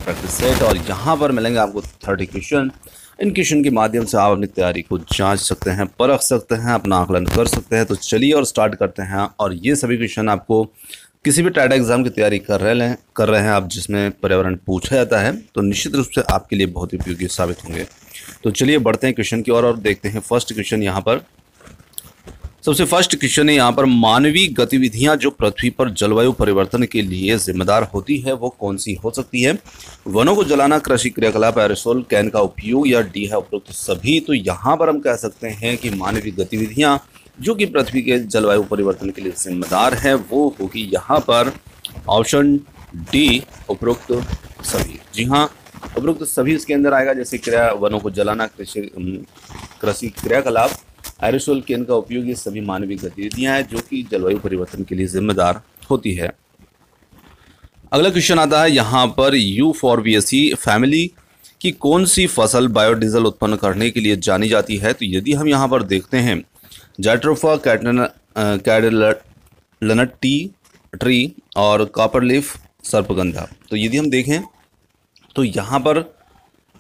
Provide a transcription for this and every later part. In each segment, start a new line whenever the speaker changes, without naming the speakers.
Practice set और यहाँ पर मिलेंगे आपको 30 क्वेश्चन। इन क्वेश्चन के माध्यम से आप अपनी तैयारी को जांच सकते हैं, परख सकते हैं, अपना आकलन कर सकते हैं। तो चलिए और स्टार्ट करते हैं। और ये सभी क्वेश्चन आपको किसी भी टाइट एग्जाम की तैयारी कर रहे हैं आप, जिसमें पर्यावरण पूछा जाता है, तो निश्चित रूप से आपके लिए बहुत ही उपयोगी साबित होंगे। तो चलिए बढ़ते हैं क्वेश्चन की ओर और देखते हैं फर्स्ट क्वेश्चन। यहाँ पर सबसे फर्स्ट क्वेश्चन है यहाँ पर, मानवीय गतिविधियां जो पृथ्वी पर जलवायु परिवर्तन के लिए जिम्मेदार होती है वो कौन सी हो सकती है? वनों को जलाना, कृषि क्रियाकलाप, एरोसोल कैन का उपयोग या डी है उपरोक्त सभी। तो यहाँ पर हम कह सकते हैं कि मानवीय गतिविधियां जो कि पृथ्वी के जलवायु परिवर्तन के लिए जिम्मेदार है वो होगी यहाँ पर ऑप्शन डी, उपरोक्त सभी। जी हाँ, उपरोक्त सभी इसके अंदर आएगा, जैसे वनों को जलाना, कृषि क्रियाकलाप, एरोसोल कैन का उपयोग, ये सभी मानवीय गतिविधियां हैं जो कि जलवायु परिवर्तन के लिए जिम्मेदार होती है। अगला क्वेश्चन आता है यहाँ पर, यूफोर्बिएसी फैमिली की कौन सी फसल बायोडीजल उत्पन्न करने के लिए जानी जाती है? तो यदि हम यहाँ पर देखते हैं, जाइट्रोफा कैडेलनट ट्री और कॉपरलीफ सर्पगंधा। तो यदि हम देखें तो यहाँ पर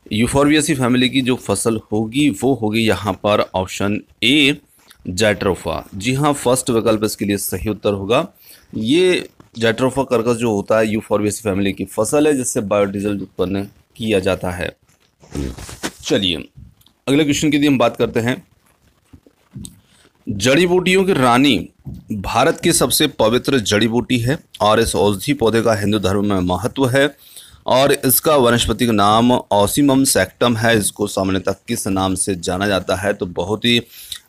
यूफोर्बिएसी फैमिली की जो फसल होगी वो होगी यहाँ पर ऑप्शन ए, जाइट्रोफा। जी हाँ, फर्स्ट विकल्प इसके लिए सही उत्तर होगा। ये जाइट्रोफा कर्कस जो होता है यूफोर्बिएसी फैमिली की फसल है जिससे बायोडीजल उत्पन्न किया जाता है। चलिए अगले क्वेश्चन की यदि हम बात करते हैं, जड़ी बूटियों की रानी भारत की सबसे पवित्र जड़ी बूटी है और इस औषधि पौधे का हिंदू धर्म में महत्व है और इसका वनस्पतिक नाम ऑसीमम सैक्टम है। इसको सामान्यतः किस नाम से जाना जाता है? तो बहुत ही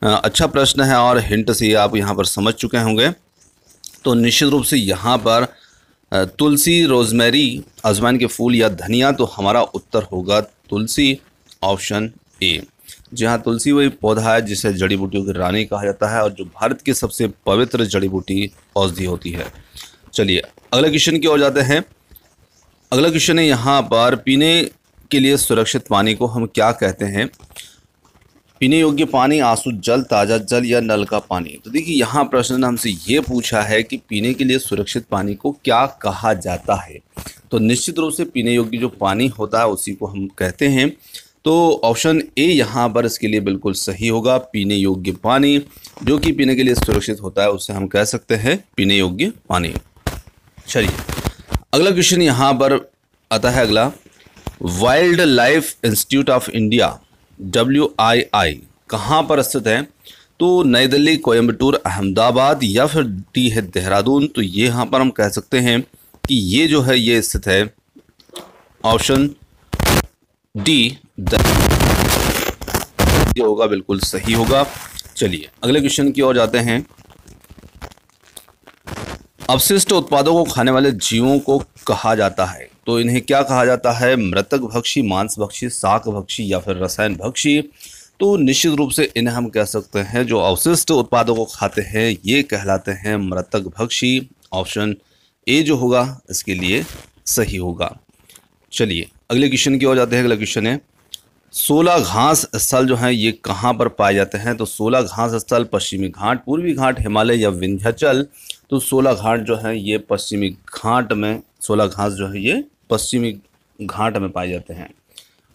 अच्छा प्रश्न है और हिंट से आप यहाँ पर समझ चुके होंगे। तो निश्चित रूप से यहाँ पर तुलसी, रोजमेरी, अजवाइन के फूल या धनिया। तो हमारा उत्तर होगा तुलसी, ऑप्शन ए। जी हाँ, तुलसी वही पौधा है जिसे जड़ी बूटियों की रानी कहा जाता है और जो भारत की सबसे पवित्र जड़ी बूटी औषधि होती है। चलिए अगले क्वेश्चन की ओर जाते हैं। अगला क्वेश्चन है यहाँ पर, पीने के लिए सुरक्षित पानी को हम क्या कहते हैं? पीने योग्य पानी, आंसू जल, ताज़ा जल या नल का पानी। तो देखिए यहाँ प्रश्न ने हमसे ये पूछा है कि पीने के लिए सुरक्षित पानी को क्या कहा जाता है। तो निश्चित रूप से पीने योग्य जो पानी होता है उसी को हम कहते हैं। तो ऑप्शन ए यहाँ पर इसके लिए बिल्कुल सही होगा। पीने योग्य पानी जो कि पीने के लिए सुरक्षित होता है उसे हम कह सकते हैं पीने योग्य पानी। चलिए अगला क्वेश्चन यहाँ पर आता है। अगला, wild life institute of India WII कहाँ पर स्थित है? तो नई दिल्ली, कोयम्बटूर, अहमदाबाद या फिर डी है देहरादून। तो ये यहाँ पर हम कह सकते हैं कि ये जो है ये स्थित है ऑप्शन डी, ये होगा, बिल्कुल सही होगा। चलिए अगले क्वेश्चन की ओर जाते हैं। अपशिष्ट उत्पादों को खाने वाले जीवों को कहा जाता है, तो इन्हें क्या कहा जाता है? मृतक भक्षी, मांस भक्षी, शाक भक्षी या फिर रसायन भक्षी। तो निश्चित रूप से इन्हें हम कह सकते हैं जो अवशिष्ट उत्पादों को खाते हैं ये कहलाते हैं मृतक भक्षी। ऑप्शन ए जो होगा इसके लिए सही होगा। चलिए अगले क्वेश्चन की ओर जाते हैं। अगला क्वेश्चन है, 16 घास स्थल जो हैं ये कहाँ पर पाए जाते हैं? तो 16 घास स्थल पश्चिमी घाट, पूर्वी घाट, हिमालय या विंध्याचल। तो 16 घाट जो है ये पश्चिमी घाट में, 16 घास जो है ये पश्चिमी घाट में पाए जाते हैं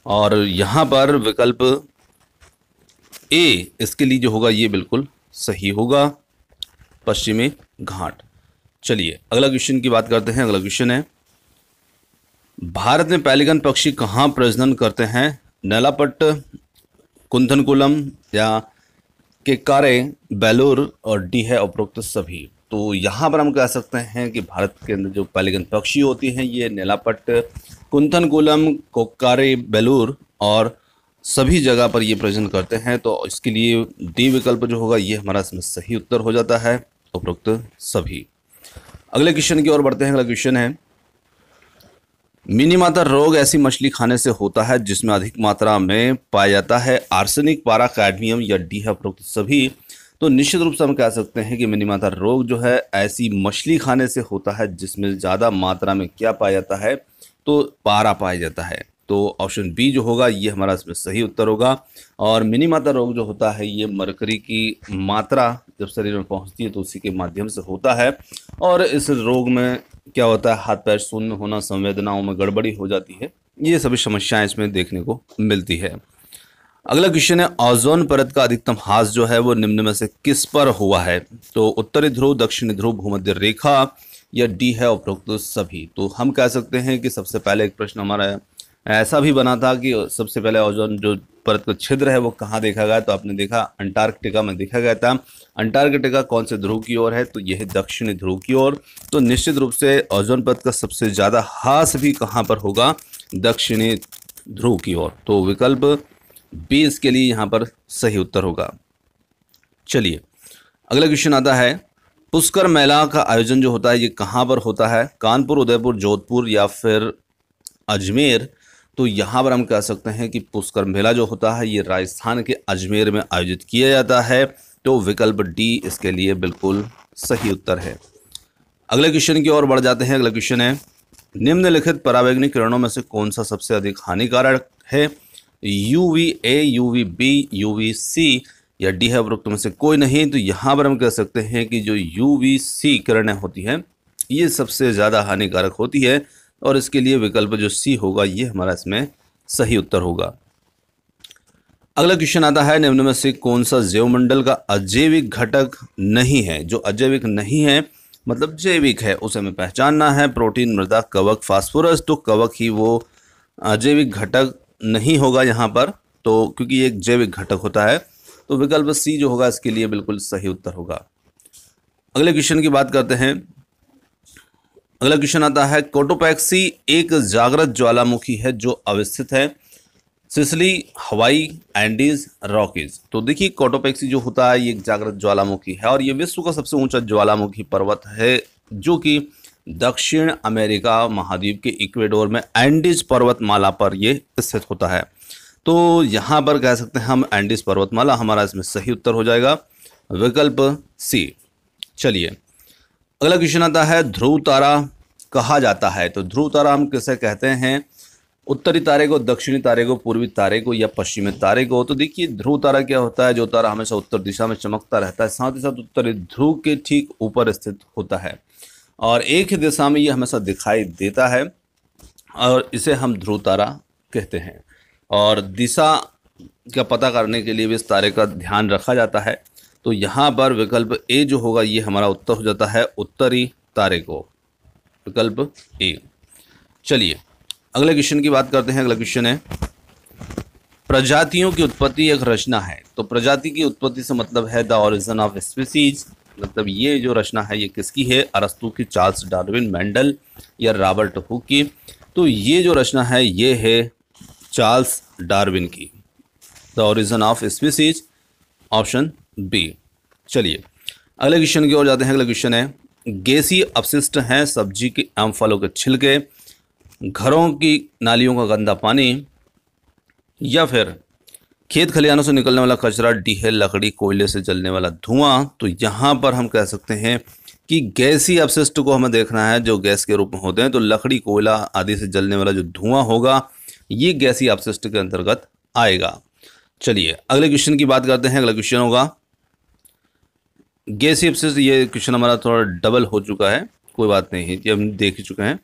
और यहाँ पर विकल्प ए इसके लिए जो होगा ये बिल्कुल सही होगा, पश्चिमी घाट। चलिए अगला क्वेश्चन की बात करते हैं। अगला क्वेश्चन है, भारत में पेलिकन पक्षी कहाँ प्रजनन करते हैं? नेलापट्ट, कुंथनकुलम या केकारे, बेलूर और डी है उपरोक्त सभी। तो यहाँ पर हम कह सकते हैं कि भारत के अंदर जो पेलिकन पक्षी होती हैं ये नेलापट्ट, कुंथनकुलम, कोक्कारे, बेलूर और सभी जगह पर ये प्रजनन करते हैं। तो इसके लिए डी विकल्प जो होगा ये हमारा इसमें सही उत्तर हो जाता है, उपरोक्त सभी। अगले क्वेश्चन की ओर बढ़ते हैं। अगला क्वेश्चन है, मिनीमाता रोग ऐसी मछली खाने से होता है जिसमें अधिक मात्रा में पाया जाता है आर्सेनिक, पारा, कैडमियम या डी है उपरोक्त सभी। तो निश्चित रूप से हम कह सकते हैं कि मिनीमाता रोग जो है ऐसी मछली खाने से होता है जिसमें ज़्यादा मात्रा में क्या पाया जाता है? तो पारा पाया जाता है। तो ऑप्शन बी जो होगा ये हमारा इसमें सही उत्तर होगा। और मिनीमाता रोग जो होता है ये मरकरी की मात्रा जब शरीर में पहुंचती है तो उसी के माध्यम से होता है। और इस रोग में क्या होता है, हाथ पैर शून्य होना, संवेदनाओं में गड़बड़ी हो जाती है, ये सभी समस्याएं इसमें देखने को मिलती है। अगला क्वेश्चन है, ओजोन परत का अधिकतम ह्रास जो है वो निम्न में से किस पर हुआ है? तो उत्तरी ध्रुव, दक्षिणी ध्रुव, भूमध्य रेखा, या डी है उपरोक्त सभी। तो हम कह सकते हैं कि सबसे पहले एक प्रश्न हमारा ऐसा भी बना था कि सबसे पहले ओजोन जो परत का छिद्र है वो कहाँ देखा गया? तो आपने देखा अंटार्कटिका में देखा गया था। अंटार्कटिका कौन से ध्रुव की ओर है? तो यह दक्षिणी ध्रुव की ओर। तो निश्चित रूप से ओजोन परत का सबसे ज्यादा ह्रास भी कहाँ पर होगा? दक्षिणी ध्रुव की ओर। तो विकल्प बी इसके लिए यहाँ पर सही उत्तर होगा। चलिए अगला क्वेश्चन आता है, पुष्कर मेला का आयोजन जो होता है ये कहाँ पर होता है? कानपुर, उदयपुर, जोधपुर या फिर अजमेर। तो यहाँ पर हम कह सकते हैं कि पुष्कर मेला जो होता है ये राजस्थान के अजमेर में आयोजित किया जाता है। तो विकल्प डी इसके लिए बिल्कुल सही उत्तर है। अगले क्वेश्चन की ओर बढ़ जाते हैं। अगला क्वेश्चन है, निम्नलिखित पराबैंगनी किरणों में से कौन सा सबसे अधिक हानिकारक है? UVA, UVB, UVC या डी है उपरोक्त में से कोई नहीं। तो यहाँ पर हम कह सकते हैं कि जो UVC किरणें होती हैं ये सबसे ज़्यादा हानिकारक होती है, और इसके लिए विकल्प जो सी होगा ये हमारा इसमें सही उत्तर होगा। अगला क्वेश्चन आता है, निम्न में से कौन सा जैवमंडल का अजैविक घटक नहीं है? जो अजैविक नहीं है मतलब जैविक है उसे हमें पहचानना है। प्रोटीन, मृदा, कवक, फास्फोरस। तो कवक ही वो अजैविक घटक नहीं होगा यहाँ पर, तो क्योंकि ये एक जैविक घटक होता है। तो विकल्प सी जो होगा इसके लिए बिल्कुल सही उत्तर होगा। अगले क्वेश्चन की बात करते हैं। अगला क्वेश्चन आता है, कोटोपैक्सी एक जागृत ज्वालामुखी है जो अवस्थित है सिसिली, हवाई, एंडीज, रॉकीज। तो देखिए कोटोपैक्सी जो होता है ये एक जागृत ज्वालामुखी है और ये विश्व का सबसे ऊंचा ज्वालामुखी पर्वत है जो कि दक्षिण अमेरिका महाद्वीप के इक्वेडोर में एंडीज पर्वतमाला पर ये स्थित होता है। तो यहाँ पर कह सकते हैं हम एंडीज पर्वतमाला, हमारा इसमें सही उत्तर हो जाएगा विकल्प सी। चलिए अगला क्वेश्चन आता है, ध्रुव तारा कहा जाता है। तो ध्रुव तारा हम किसे कहते हैं? उत्तरी तारे को, दक्षिणी तारे को, पूर्वी तारे को या पश्चिमी तारे को। तो देखिए ध्रुव तारा क्या होता है, जो तारा हमेशा उत्तर दिशा में चमकता रहता है, साथ ही साथ उत्तरी ध्रुव के ठीक ऊपर स्थित होता है और एक ही दिशा में ये हमेशा दिखाई देता है और इसे हम ध्रुव तारा कहते हैं। और दिशा का पता करने के लिए भी इस तारे का ध्यान रखा जाता है। तो यहाँ पर विकल्प ए जो होगा ये हमारा उत्तर हो जाता है उत्तरी तारे को, विकल्प ए। चलिए अगले क्वेश्चन की बात करते हैं। अगला क्वेश्चन है, प्रजातियों की उत्पत्ति एक रचना है। तो प्रजाति की उत्पत्ति से मतलब है द ओरिजिन ऑफ स्पीसीज। मतलब ये जो रचना है ये किसकी है? अरस्तु की, चार्ल्स डार्विन, मेंडल या रॉबर्ट हुक की। तो ये जो रचना है ये है चार्ल्स डार्विन की, the origin of species, option B. चलिए अगले क्वेश्चन की ओर जाते हैं। अगला क्वेश्चन है, गैसीय अपशिष्ट हैं सब्जी के एवं फलों के छिलके, घरों की नालियों का गंदा पानी या फिर खेत खलिहानों से निकलने वाला कचरा, डी है लकड़ी, कोयले से जलने वाला धुआं। तो यहाँ पर हम कह सकते हैं कि गैसीय अपशिष्ट को हमें देखना है जो गैस के रूप में होते हैं। तो लकड़ी, कोयला आदि से जलने वाला जो धुआं होगा ये गैसीय अपशिष्ट के अंतर्गत आएगा। चलिए अगले क्वेश्चन की बात करते हैं। अगला क्वेश्चन होगा गैसीय अपशिष्ट। ये क्वेश्चन हमारा थोड़ा डबल हो चुका है, कोई बात नहीं है, ये हम देख चुके हैं।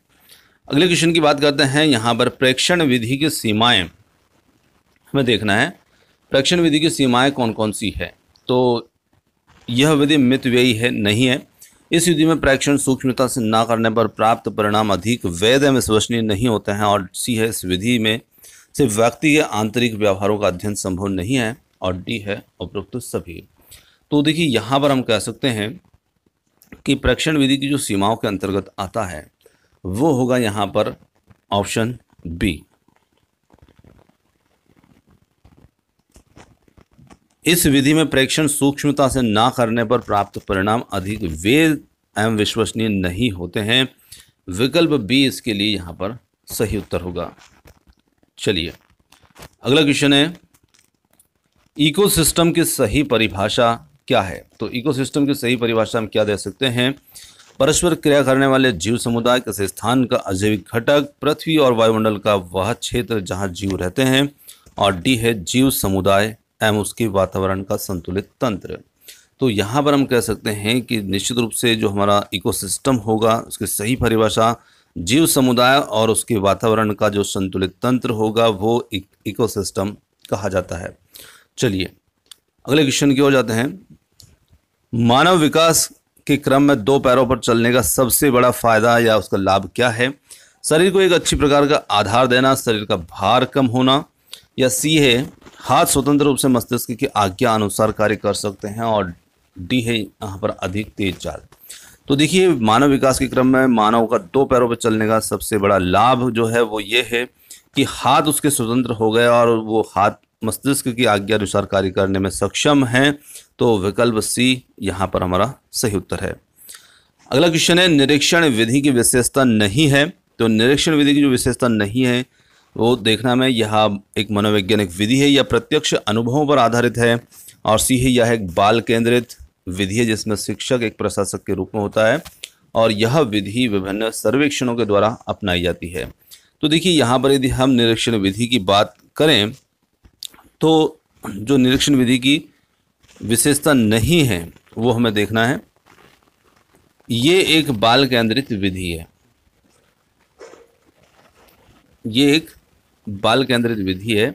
अगले क्वेश्चन की बात करते हैं। यहाँ पर प्रेक्षण विधि की सीमाएं हमें देखना है। प्रेक्षण विधि की सीमाएं कौन कौन सी है? तो यह विधि मितव्ययी है, नहीं है। इस विधि में प्रेक्षण सूक्ष्मता से ना करने पर प्राप्त परिणाम अधिक वैध एवं विश्वसनीय नहीं होते हैं। और सी है इस विधि में सिर्फ व्यक्ति के आंतरिक व्यवहारों का अध्ययन संभव नहीं है। और डी है उपरोक्त सभी। तो देखिए यहाँ पर हम कह सकते हैं कि प्रेक्षण विधि की जो सीमाओं के अंतर्गत आता है वो होगा यहाँ पर ऑप्शन बी। इस विधि में प्रेक्षण सूक्ष्मता से ना करने पर प्राप्त परिणाम अधिक वैध एवं विश्वसनीय नहीं होते हैं। विकल्प बी इसके लिए यहाँ पर सही उत्तर होगा। चलिए अगला क्वेश्चन है, इकोसिस्टम की सही परिभाषा क्या है? तो इकोसिस्टम की सही परिभाषा हम क्या दे सकते हैं? परस्पर क्रिया करने वाले जीव समुदाय, किसी स्थान का अजैविक घटक, पृथ्वी और वायुमंडल का वह क्षेत्र जहां जीव रहते हैं। और डी है जीव समुदाय एवं उसके वातावरण का संतुलित तंत्र। तो यहाँ पर हम कह सकते हैं कि निश्चित रूप से जो हमारा इकोसिस्टम होगा उसकी सही परिभाषा जीव समुदाय और उसके वातावरण का जो संतुलित तंत्र होगा वो इकोसिस्टम कहा जाता है। चलिए अगले क्वेश्चन की ओर जाते हैं। मानव विकास के क्रम में दो पैरों पर चलने का सबसे बड़ा फायदा या उसका लाभ क्या है? शरीर को एक अच्छी प्रकार का आधार देना, शरीर का भार कम होना, या सी है हाथ स्वतंत्र रूप से मस्तिष्क की आज्ञा अनुसार कार्य कर सकते हैं, और डी है यहाँ पर अधिक तेज चाल। तो देखिए मानव विकास के क्रम में मानव का दो पैरों पर चलने का सबसे बड़ा लाभ जो है वो ये है कि हाथ उसके स्वतंत्र हो गए और वो हाथ मस्तिष्क की आज्ञा अनुसार कार्य करने में सक्षम हैं। तो विकल्प सी यहाँ पर हमारा सही उत्तर है। अगला क्वेश्चन है निरीक्षण विधि की विशेषता नहीं है। तो निरीक्षण विधि की जो विशेषता नहीं है वो देखना में यह एक मनोवैज्ञानिक विधि है या प्रत्यक्ष अनुभवों पर आधारित है, और सी है यह एक बाल केंद्रित विधि है जिसमें शिक्षक एक प्रशासक के रूप में होता है, और यह विधि विभिन्न सर्वेक्षणों के द्वारा अपनाई जाती है। तो देखिए यहाँ पर यदि हम निरीक्षण विधि की बात करें तो जो निरीक्षण विधि की विशेषता नहीं है वो हमें देखना है। ये एक बाल केंद्रित विधि है, ये एक बाल केंद्रित विधि है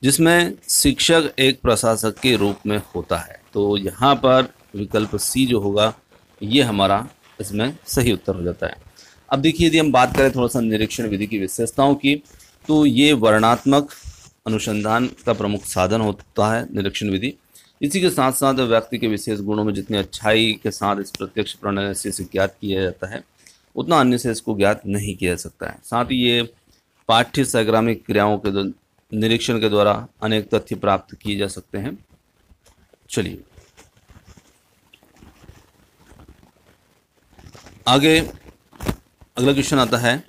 जिसमें शिक्षक एक प्रशासक के रूप में होता है। तो यहाँ पर विकल्प सी जो होगा ये हमारा इसमें सही उत्तर हो जाता है। अब देखिए यदि हम बात करें थोड़ा सा निरीक्षण विधि की विशेषताओं की, तो ये वर्णनात्मक अनुसंधान का प्रमुख साधन होता है निरीक्षण विधि। इसी के साथ साथ व्यक्ति के विशेष गुणों में जितनी अच्छाई के साथ इस प्रत्यक्ष प्रणाली से ज्ञात किया जाता है उतना अन्य से इसको ज्ञात नहीं किया जा सकता है। साथ ही ये पाठ्य संग्रामिक क्रियाओं के निरीक्षण के द्वारा अनेक तथ्य प्राप्त किए जा सकते हैं। चलिए आगे अगला क्वेश्चन आता है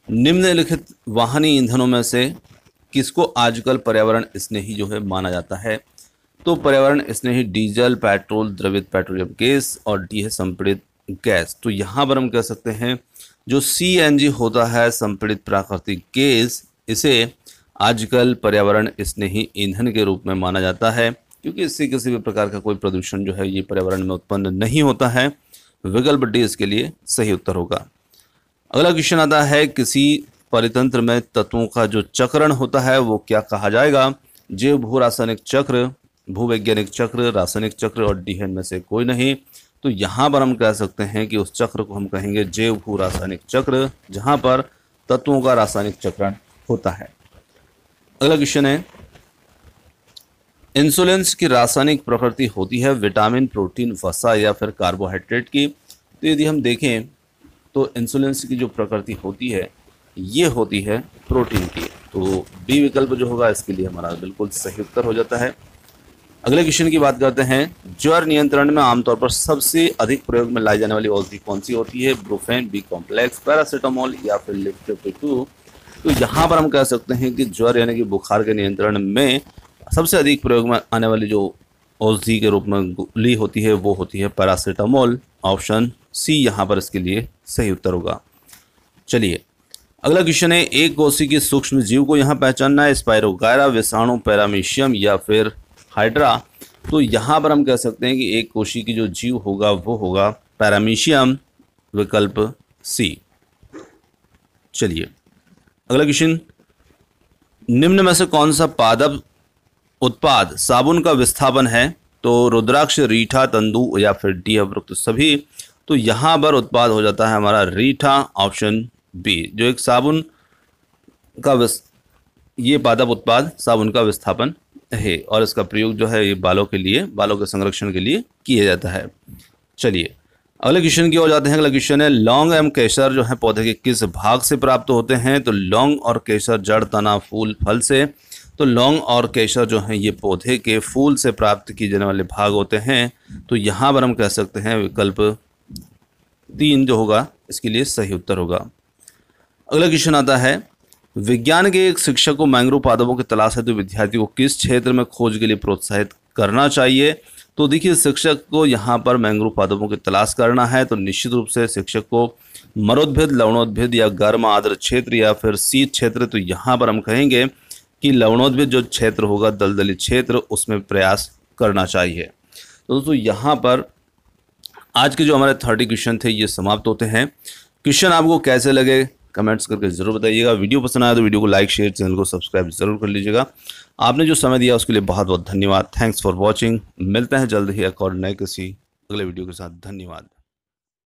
निम्नलिखित वाहनी ईंधनों में से किसको आजकल पर्यावरण स्नेही जो है माना जाता है? तो पर्यावरण स्नेही डीजल, पेट्रोल, द्रवित पेट्रोलियम गैस, और डी है संपीड़ित गैस। तो यहाँ पर हम कह सकते हैं जो CNG होता है संपीड़ित प्राकृतिक गैस, इसे आजकल पर्यावरण स्नेही ईंधन के रूप में माना जाता है क्योंकि इससे किसी भी प्रकार का कोई प्रदूषण जो है ये पर्यावरण में उत्पन्न नहीं होता है। विकल्प डी इसके लिए सही उत्तर होगा। अगला क्वेश्चन आता है किसी परितंत्र में तत्वों का जो चक्रण होता है वो क्या कहा जाएगा? जैव भू रासायनिक चक्र, भूवैज्ञानिक चक्र, रासायनिक चक्र, और डी में से कोई नहीं। तो यहाँ पर हम कह सकते हैं कि उस चक्र को हम कहेंगे जैव भू रासायनिक चक्र, जहाँ पर तत्वों का रासायनिक चक्रण होता है। अगला क्वेश्चन है इंसुलिन की रासायनिक प्रकृति होती है विटामिन, प्रोटीन, वसा या फिर कार्बोहाइड्रेट की? तो यदि हम देखें तो इंसुलिन की जो प्रकृति होती है ये होती है प्रोटीन की। तो बी विकल्प जो होगा इसके लिए हमारा बिल्कुल सही उत्तर हो जाता है। अगले क्वेश्चन की बात करते हैं ज्वर नियंत्रण में आमतौर पर सबसे अधिक प्रयोग में लाई जाने वाली औषधि कौन सी होती है? ब्रूफेन, बी कॉम्प्लेक्स, पैरासीटामोल या फिर लिफ्ट-52? तो यहाँ पर हम कह सकते हैं कि ज्वर यानी कि बुखार के नियंत्रण में सबसे अधिक प्रयोग में आने वाली जो औषधि के रूप में गोली होती है वो होती है पैरासीटामोल। ऑप्शन सी यहाँ पर इसके लिए सही उत्तर होगा। चलिए अगला क्वेश्चन है एक कोशिकी की सूक्ष्म जीव को यहाँ पहचानना है, स्पाइरोगायरा, विषाणु, पैरामीशियम या फिर हाइड्रा? तो यहाँ पर हम कह सकते हैं कि एक कोशिकी की जो जीव होगा वो होगा पैरामीशियम, विकल्प सी। चलिए अगला क्वेश्चन निम्न में से कौन सा पादप उत्पाद साबुन का विस्थापन है? तो रुद्राक्ष, रीठा, तंदू या फिर डी उपरोक्त सभी? तो यहाँ पर उत्पाद हो जाता है हमारा रीठा, ऑप्शन बी, जो एक साबुन का ये पादप उत्पाद साबुन का विस्थापन है और इसका प्रयोग जो है ये बालों के संरक्षण के लिए किया जाता है। चलिए अगले क्वेश्चन की ओर जाते हैं। अगला क्वेश्चन है लौंग एवं केसर जो है पौधे के किस भाग से प्राप्त होते हैं? तो लौंग और केसर जड़, तना, फूल, फल से। तो लौंग और केसर जो हैं ये पौधे के फूल से प्राप्त किए जाने वाले भाग होते हैं। तो यहाँ पर हम कह सकते हैं विकल्प 3 जो होगा इसके लिए सही उत्तर होगा। अगला क्वेश्चन आता है विज्ञान के एक शिक्षक को मैंग्रोव पादपों की तलाश हेतु विद्यार्थी को किस क्षेत्र में खोज के लिए प्रोत्साहित करना चाहिए? तो देखिए शिक्षक को यहाँ पर मैंग्रोव पादपों की तलाश करना है तो निश्चित रूप से शिक्षक को मरोद्भिद, लवणोद्भिद या गर्म आर्द्र क्षेत्र या फिर शीत क्षेत्र, तो यहाँ पर हम कहेंगे कि लवणोद्भिद जो क्षेत्र होगा, दलदली क्षेत्र, उसमें प्रयास करना चाहिए। तो दोस्तों यहाँ पर आज के जो हमारे 30 क्वेश्चन थे ये समाप्त होते हैं। क्वेश्चन आपको कैसे लगे कमेंट्स करके ज़रूर बताइएगा। वीडियो पसंद आया तो वीडियो को लाइक शेयर, चैनल को सब्सक्राइब ज़रूर कर लीजिएगा। आपने जो समय दिया उसके लिए बहुत बहुत धन्यवाद। Thanks for watching. मिलते हैं जल्द ही एक और नए किसी अगले वीडियो के साथ। धन्यवाद।